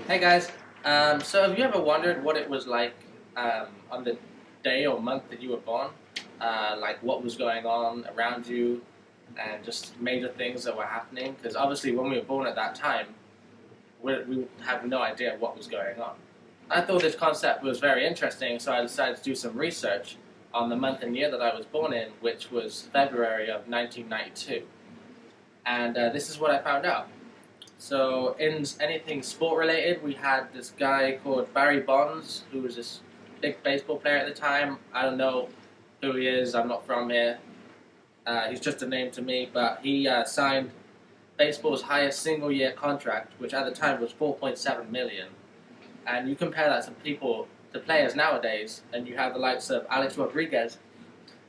Hey guys, so have you ever wondered what it was like on the day or month that you were born? Like what was going on around you and just major things that were happening? Because obviously when we were born at that time, we had no idea what was going on. I thought this concept was very interesting, so I decided to do some research on the month and year that I was born in, which was February of 1992. And this is what I found out. So in anything sport related, we had this guy called Barry Bonds, who was this big baseball player at the time. I don't know who he is. I'm not from here. He's just a name to me. But he signed baseball's highest single year contract, which at the time was 4.7 million. And you compare that to players nowadays, and you have the likes of Alex Rodriguez,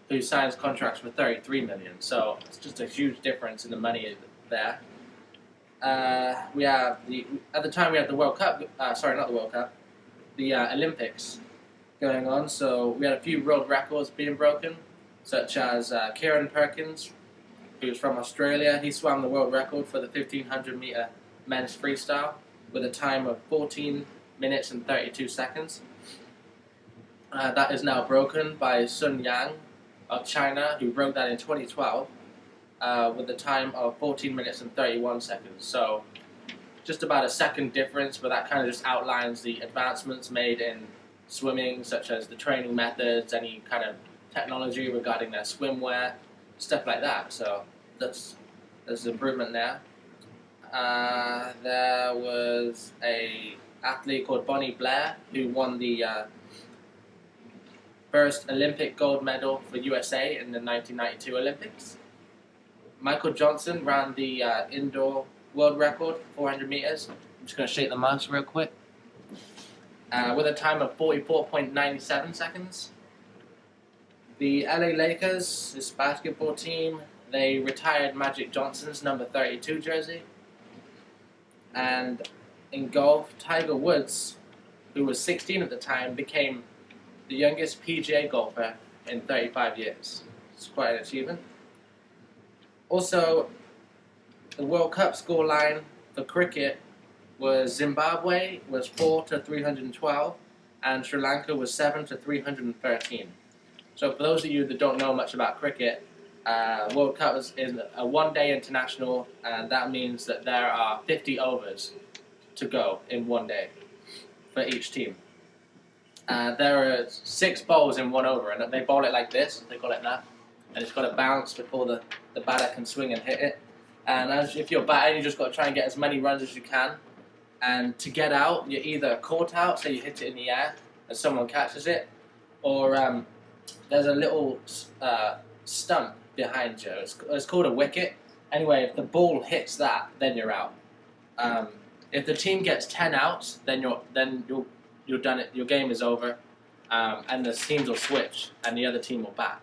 who signs contracts for 33 million. So it's just a huge difference in the money there. We have at the time we had the World Cup. Sorry, not the World Cup. The Olympics going on. So we had a few world records being broken, such as Kieran Perkins, who's from Australia. He swam the world record for the 1500-meter men's freestyle with a time of 14 minutes and 32 seconds. That is now broken by Sun Yang of China, who broke that in 2012. With a time of 14 minutes and 31 seconds. So just about a second difference, but that kind of just outlines the advancements made in swimming, such as the training methods, any kind of technology regarding their swimwear, stuff like that. So there's improvement there. There was a athlete called Bonnie Blair who won the first Olympic gold medal for USA in the 1992 Olympics. Michael Johnson ran the indoor world record, 400 meters. I'm just going to shake the mouse real quick. With a time of 44.97 seconds. The LA Lakers, this basketball team, they retired Magic Johnson's number 32 jersey. And in golf, Tiger Woods, who was 16 at the time, became the youngest PGA golfer in 35 years. It's quite an achievement. Also, the World Cup scoreline for cricket was Zimbabwe was 4-312, and Sri Lanka was 7-313. So for those of you that don't know much about cricket, World Cup is a one-day international, and that means that there are 50 overs to go in one day for each team. There are 6 balls in one over, and they bowl it like this, they call it that. And it's got to bounce before the batter can swing and hit it. And if you're batting, you just got to try and get as many runs as you can. And to get out, you're either caught out, so you hit it in the air and someone catches it, or there's a little stump behind you. It's called a wicket. Anyway, if the ball hits that, then you're out. If the team gets 10 outs, then you're done. Your game is over, and the teams will switch, and the other team will bat.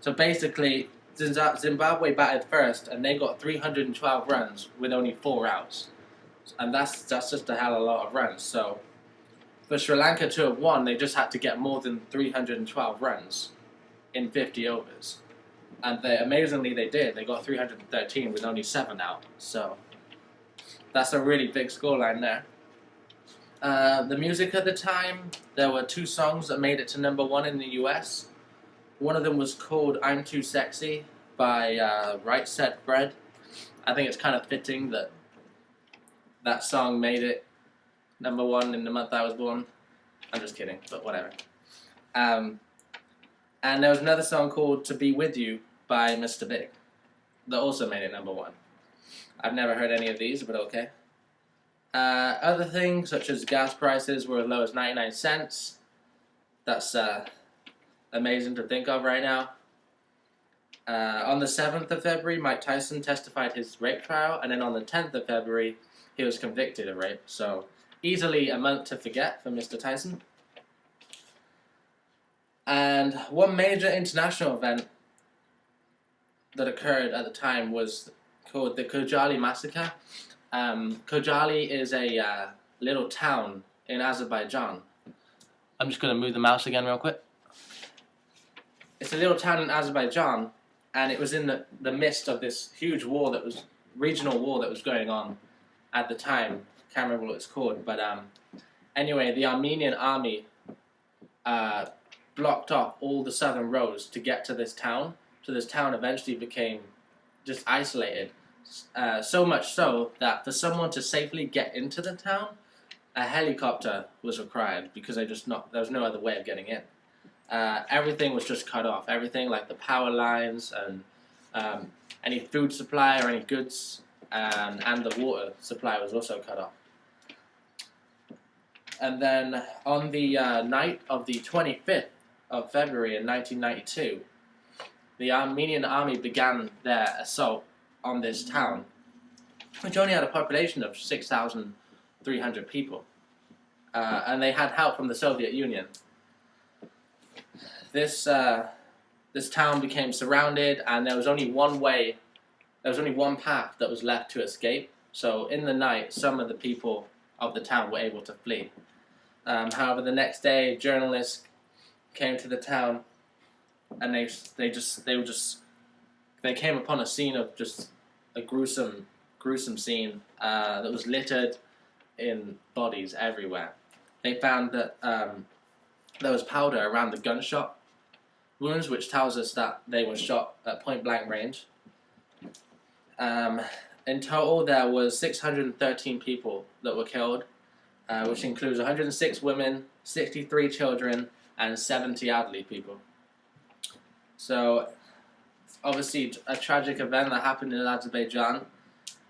So basically, Zimbabwe batted first, and they got 312 runs with only 4 outs, and that's just a hell of a lot of runs. So for Sri Lanka to have won, they just had to get more than 312 runs in 50 overs, and amazingly they did. They got 313 with only 7 out. So that's a really big scoreline there. The music at the time, there were 2 songs that made it to number 1 in the US. One of them was called I'm Too Sexy by Right Said Fred. I think it's kind of fitting that that song made it number 1 in the month I was born. I'm just kidding, but whatever. And there was another song called To Be With You by Mr. Big that also made it number 1. I've never heard any of these, but okay. Other things, such as gas prices, were as low as 99 cents. That's amazing to think of right now. On the 7th of February, Mike Tyson testified his rape trial, and then on the 10th of February, he was convicted of rape. So, easily a month to forget for Mr. Tyson. And one major international event that occurred at the time was called the Khojaly Massacre. Khojaly is a little town in Azerbaijan. I'm just going to move the mouse again real quick. It's a little town in Azerbaijan, and it was in the midst of this huge regional war that was going on at the time. can't remember what it's called, but anyway, the Armenian army blocked off all the southern roads to get to this town. So this town eventually became just isolated. So much so that for someone to safely get into the town, a helicopter was required because there was no other way of getting in. Everything was just cut off. Everything like the power lines and any food supply or any goods and the water supply was also cut off. And then on the night of the 25th of February in 1992, the Armenian army began their assault on this town, which only had a population of 6,300 people. And they had help from the Soviet Union. This town became surrounded, and there was only one path that was left to escape. So in the night, some of the people of the town were able to flee. However, the next day, journalists came to the town, and they came upon a scene of just a gruesome scene that was littered in bodies everywhere. They found that there was powder around the gunshot wounds, which tells us that they were shot at point-blank range. In total, there was 613 people that were killed, which includes 106 women, 63 children, and 70 elderly people. So, obviously, a tragic event that happened in Azerbaijan.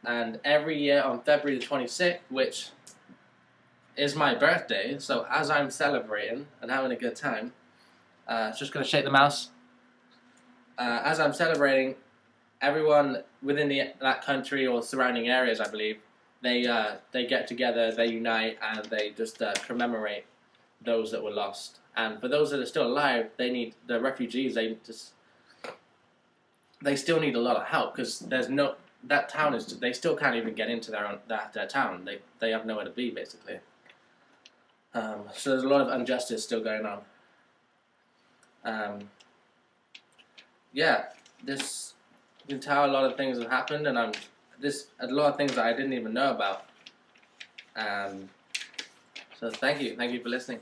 And every year on February the 26th, which is my birthday, so as I'm celebrating and having a good time, just going to shake the mouse. As I'm celebrating, everyone within that country or surrounding areas, I believe, they get together, they unite, and they just commemorate those that were lost. And for those that are still alive, the refugees, they still need a lot of help, because that town they still can't even get into their town. They have nowhere to be, basically. So there's a lot of injustice still going on. Yeah, you can tell a lot of things have happened, and a lot of things that I didn't even know about. So thank you for listening.